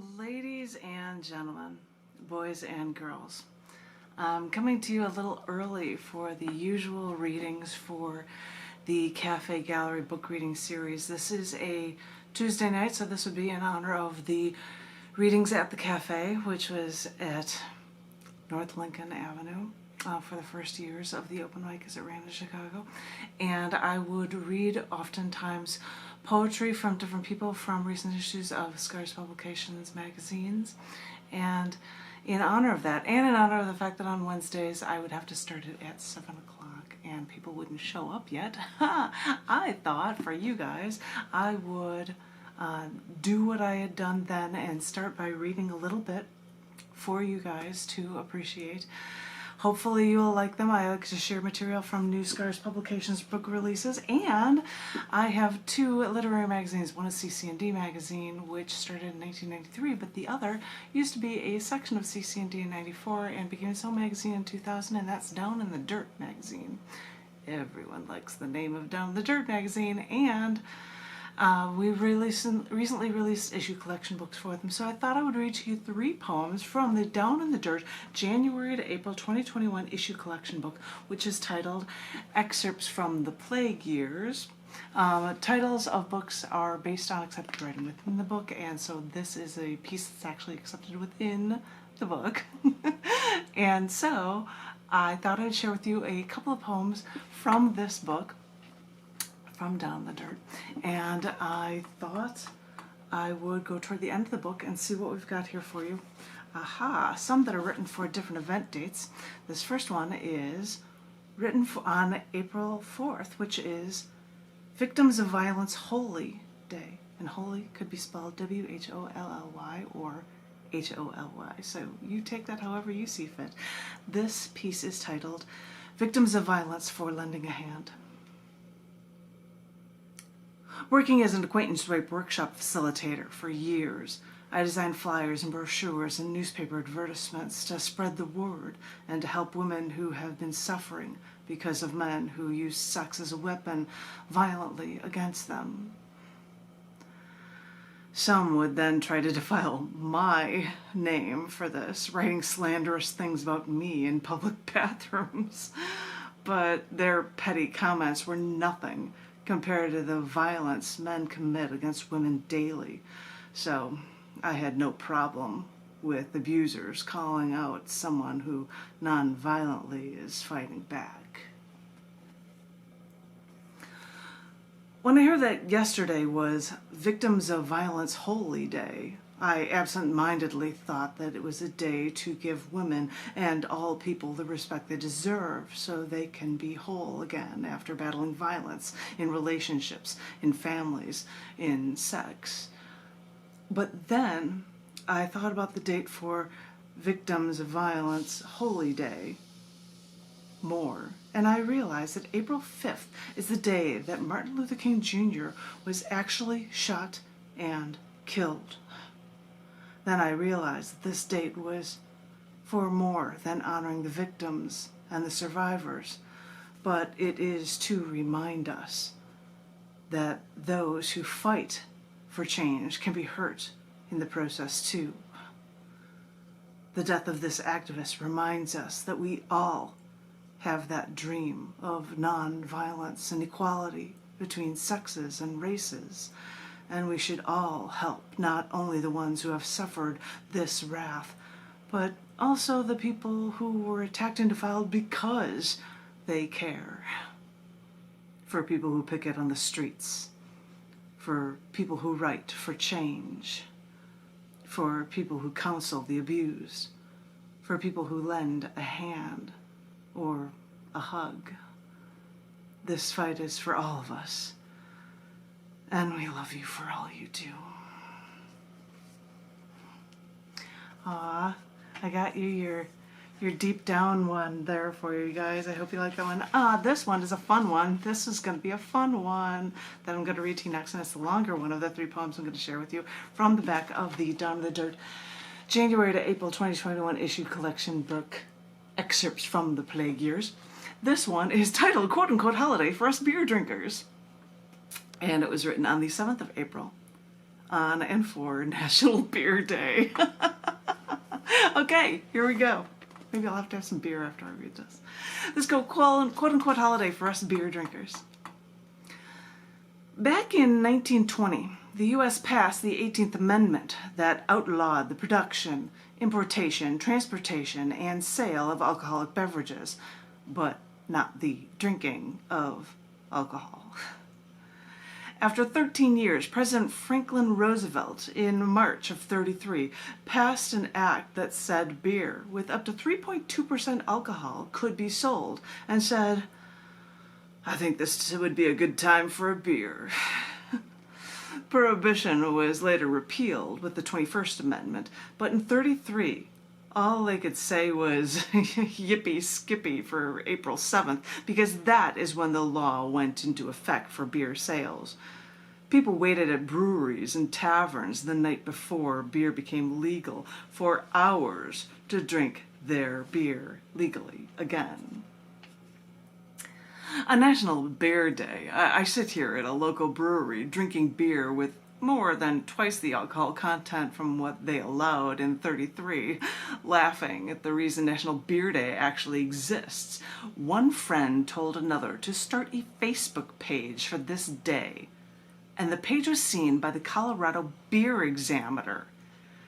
Ladies and gentlemen, boys and girls, I'm coming to you a little early for the usual readings for the Cafe Gallery book reading series. This is a Tuesday night, so this would be in honor of the readings at the cafe, which was at North Lincoln Avenue for the first years of the open mic as it ran in Chicago. And I would read oftentimes poetry from different people from recent issues of Scars Publications magazines. And in honor of that, and in honor of the fact that on Wednesdays I would have to start it at 7 o'clock and people wouldn't show up yet, I thought for you guys I would do what I had done then and start by reading a little bit for you guys to appreciate. Hopefully you'll like them. I like to share material from New Scars Publications book releases, and I have two literary magazines. One is CC&D magazine, which started in 1993, but the other used to be a section of CC&D in 94 and became its own magazine in 2000, and that's Down in the Dirt magazine. Everyone likes the name of Down in the Dirt magazine, and we recently released issue collection books for them, so I thought I would read to you 3 poems from the Down in the Dirt January to April 2021 issue collection book, which is titled Excerpts from the Plague Years. Titles of books are based on accepted writing within the book, and so this is a piece that's actually accepted within the book. And so I thought I'd share with you a couple of poems from this book, from Down the Dirt, and I thought I would go toward the end of the book and see what we've got here for you. Aha, some that are written for different event dates. This first one is written on April 4th, which is Victims of Violence Holy Day, and holy could be spelled W-H-O-L-L-Y or H-O-L-Y, so you take that however you see fit. This piece is titled Victims of Violence for Lending a Hand. Working as an acquaintance rape workshop facilitator for years, I designed flyers and brochures and newspaper advertisements to spread the word and to help women who have been suffering because of men who use sex as a weapon violently against them. Some would then try to defile my name for this, writing slanderous things about me in public bathrooms. But their petty comments were nothing compared to the violence men commit against women daily. So I had no problem with abusers calling out someone who non-violently is fighting back. When I heard that yesterday was Victims of Violence Holy Day, I absent-mindedly thought that it was a day to give women and all people the respect they deserve so they can be whole again after battling violence in relationships, in families, in sex. But then I thought about the date for Victims of Violence Holy Day more, and I realized that April 5th is the day that Martin Luther King Jr. was actually shot and killed. Then I realized that this date was for more than honoring the victims and the survivors, but it is to remind us that those who fight for change can be hurt in the process too. The death of this activist reminds us that we all have that dream of non-violence and equality between sexes and races. And we should all help not only the ones who have suffered this wrath, but also the people who were attacked and defiled because they care. For people who picket on the streets, for people who write for change, for people who counsel the abused, for people who lend a hand or a hug. This fight is for all of us. And we love you for all you do. Aw, I got you your deep down one there for you guys. I hope you like that one. This one is a fun one. This is going to be a fun one that I'm going to read to you next, and it's the longer one of the 3 poems I'm going to share with you from the back of the Down in the Dirt January to April 2021 issue collection book, Excerpts from the Plague Years. This one is titled, quote-unquote, Holiday for Us Beer Drinkers. And it was written on the 7th of April on and for National Beer Day. Okay, here we go. Maybe I'll have to have some beer after I read this. Let's go quote-unquote holiday for us beer drinkers. Back in 1920, the U.S. passed the 18th Amendment that outlawed the production, importation, transportation, and sale of alcoholic beverages, but not the drinking of alcohol. After 13 years, President Franklin Roosevelt, in March of '33, passed an act that said beer with up to 3.2% alcohol could be sold, and said, "I think this would be a good time for a beer." Prohibition was later repealed with the 21st Amendment, but in '33, all they could say was yippee skippy for April 7th, because that is when the law went into effect for beer sales. People waited at breweries and taverns the night before beer became legal for hours to drink their beer legally again. On National Beer Day, I sit here at a local brewery drinking beer with more than twice the alcohol content from what they allowed in '33, laughing at the reason National Beer Day actually exists. One friend told another to start a Facebook page for this day, and the page was seen by the Colorado Beer Examiner.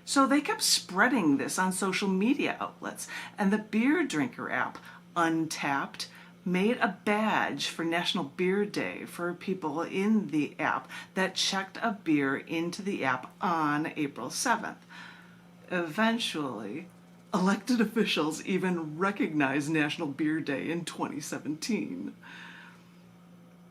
So they kept spreading this on social media outlets, and the beer drinker app, Untapped, made a badge for National Beer Day for people in the app that checked a beer into the app on April 7th. Eventually, elected officials even recognized National Beer Day in 2017.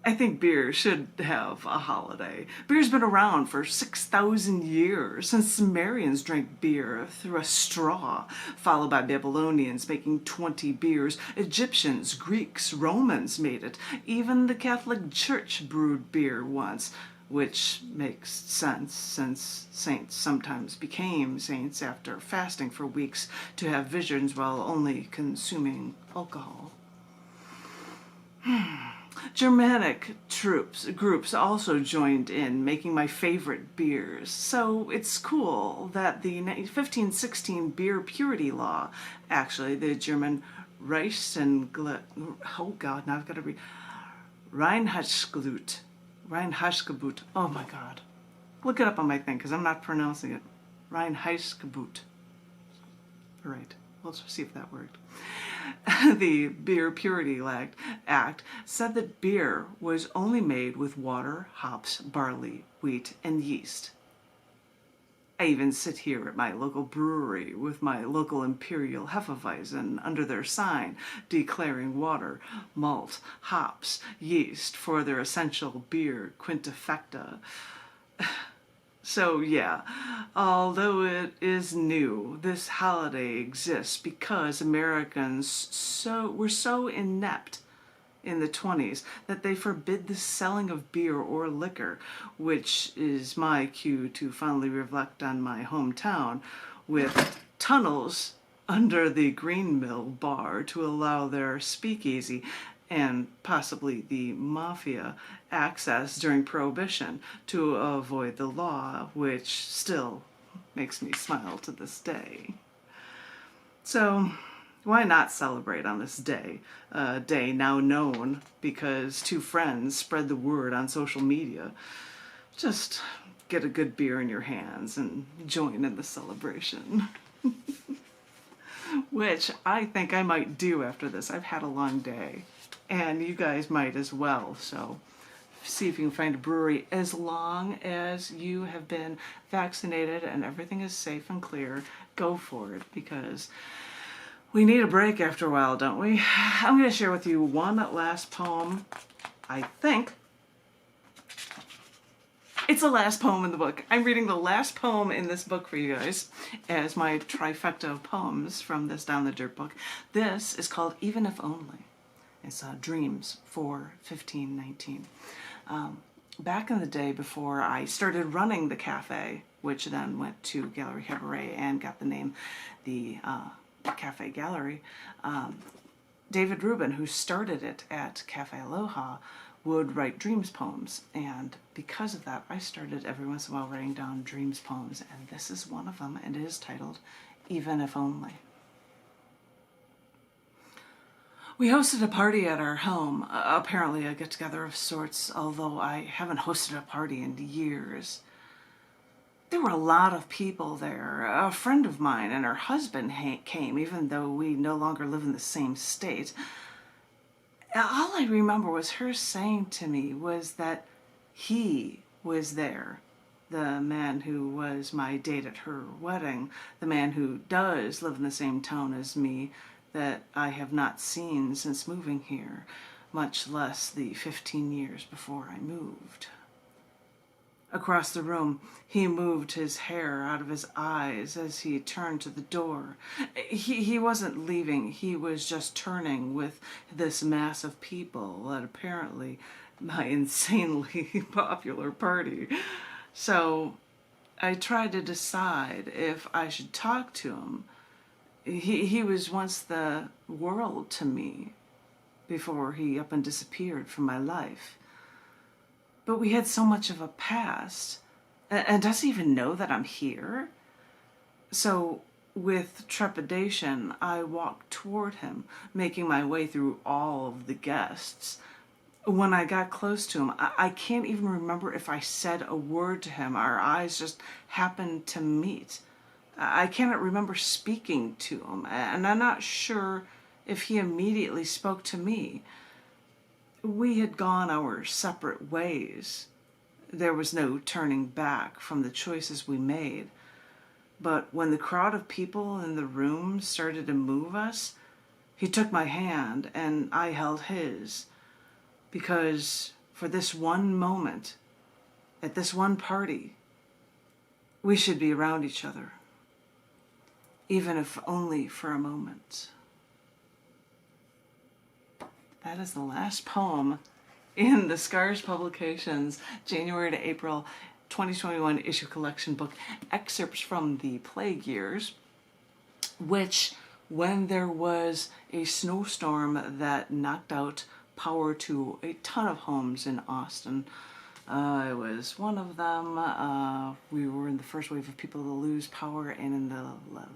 I think beer should have a holiday. Beer's been around for 6,000 years, since Sumerians drank beer through a straw, followed by Babylonians making 20 beers. Egyptians, Greeks, Romans made it. Even the Catholic Church brewed beer once, which makes sense since saints sometimes became saints after fasting for weeks to have visions while only consuming alcohol. Germanic groups also joined in making my favorite beers, so it's cool that the 1516 beer purity law, actually the German Reinheitsgebot, oh my god, look it up on my thing because I'm not pronouncing it, Reinheitsgebot, all right, let's see if that worked. The Beer Purity Act said that beer was only made with water, hops, barley, wheat, and yeast. I even sit here at my local brewery with my local Imperial Hefeweizen under their sign declaring water, malt, hops, yeast for their essential beer quintessfecta. So yeah, although it is new, this holiday exists because Americans were so inept in the 20s that they forbid the selling of beer or liquor, which is my cue to fondly reflect on my hometown with tunnels under the Green Mill bar to allow their speakeasy and possibly the mafia access during Prohibition to avoid the law, which still makes me smile to this day. So why not celebrate on this day, a day now known because two friends spread the word on social media? Just get a good beer in your hands and join in the celebration. Which I think I might do after this. I've had a long day. And you guys might as well, so see if you can find a brewery as long as you have been vaccinated and everything is safe and clear. Go for it, because we need a break after a while, don't we? I'm going to share with you one last poem. I think it's the last poem in the book. I'm reading the last poem in this book for you guys as my trifecta of poems from this Down the Dirt book. This is called Even If Only. It's Dreams for 1519. Back in the day before I started running the cafe, which then went to Gallery Cabaret and got the name the Cafe Gallery, David Rubin, who started it at Cafe Aloha, would write dreams poems, and because of that I started every once in a while writing down dreams poems, and this is one of them, and it is titled Even If Only. We hosted a party at our home, apparently a get-together of sorts, although I haven't hosted a party in years. There were a lot of people there. A friend of mine and her husband came, even though we no longer live in the same state. All I remember was her saying to me was that he was there. The man who was my date at her wedding, the man who does live in the same town as me, that I have not seen since moving here, much less the 15 years before I moved. Across the room, he moved his hair out of his eyes as he turned to the door. He wasn't leaving, he was just turning with this mass of people at apparently my insanely popular party. So I tried to decide if I should talk to him. He was once the world to me before he up and disappeared from my life. But we had so much of a past. And does he even know that I'm here? So with trepidation, I walked toward him, making my way through all of the guests. When I got close to him, I can't even remember if I said a word to him. Our eyes just happened to meet. I cannot remember speaking to him, and I'm not sure if he immediately spoke to me. We had gone our separate ways. There was no turning back from the choices we made. But when the crowd of people in the room started to move us, he took my hand and I held his. Because for this one moment, at this one party, we should be around each other. Even if only for a moment. That is the last poem in the Scars Publications January to April 2021 issue collection book, Excerpts from the Plague Years, which, when there was a snowstorm that knocked out power to a ton of homes in Austin, I was one of them. We were in the first wave of people to lose power, and in the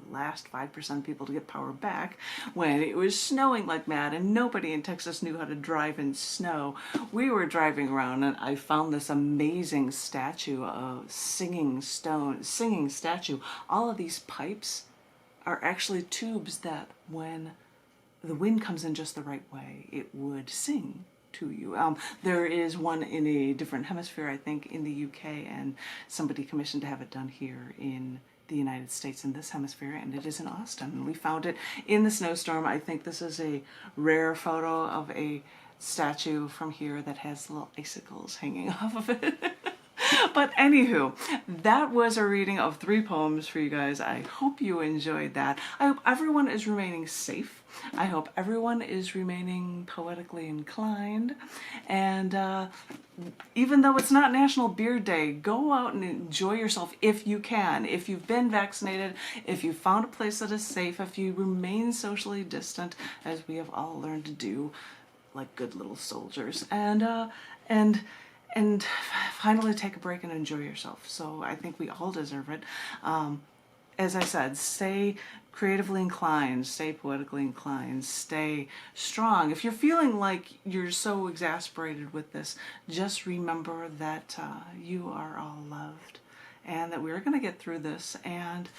last 5% of people to get power back when it was snowing like mad and nobody in Texas knew how to drive in snow. We were driving around and I found this amazing statue, a singing statue. All of these pipes are actually tubes that when the wind comes in just the right way, it would sing to you. There is one in a different hemisphere, I think, in the UK, and somebody commissioned to have it done here in the United States in this hemisphere, and it is in Austin. We found it in the snowstorm. I think this is a rare photo of a statue from here that has little icicles hanging off of it. But anywho, that was a reading of 3 poems for you guys. I hope you enjoyed that. I hope everyone is remaining safe. I hope everyone is remaining poetically inclined. And even though it's not National Beard Day, go out and enjoy yourself if you can. If you've been vaccinated, if you found a place that is safe, if you remain socially distant, as we have all learned to do, like good little soldiers. And finally take a break and enjoy yourself. So I think we all deserve it. As I said, stay creatively inclined, stay poetically inclined, stay strong. If you're feeling like you're so exasperated with this, just remember that you are all loved and that we're going to get through this. And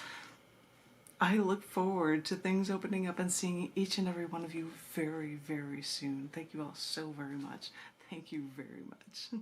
I look forward to things opening up and seeing each and every one of you very, very soon. Thank you all so very much. Thank you very much.